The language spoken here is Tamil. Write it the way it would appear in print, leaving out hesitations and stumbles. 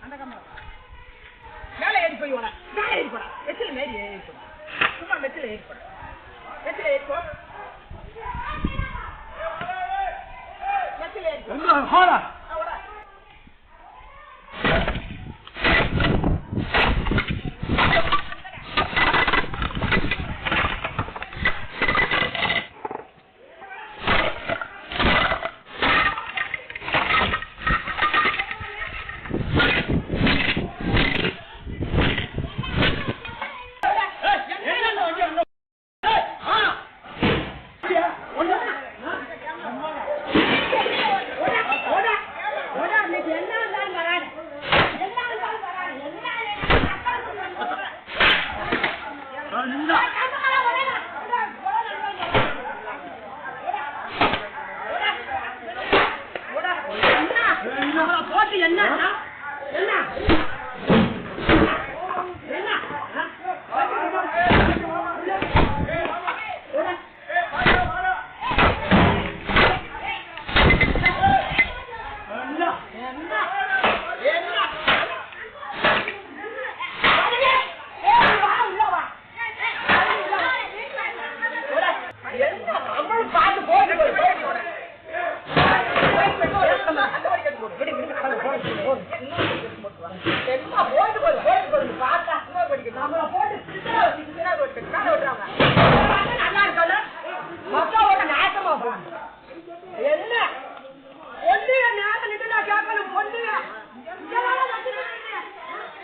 அந்த கம்மல மேலே ஏறி போய் வர மேலே ஏறி போடா வெற்றில மேலே ஏறி போடா சும்மா வெற்றில ஏறி போடா வெற்றில ஏறி போ வெற்றில ஏறி போ ஹோடா என்ன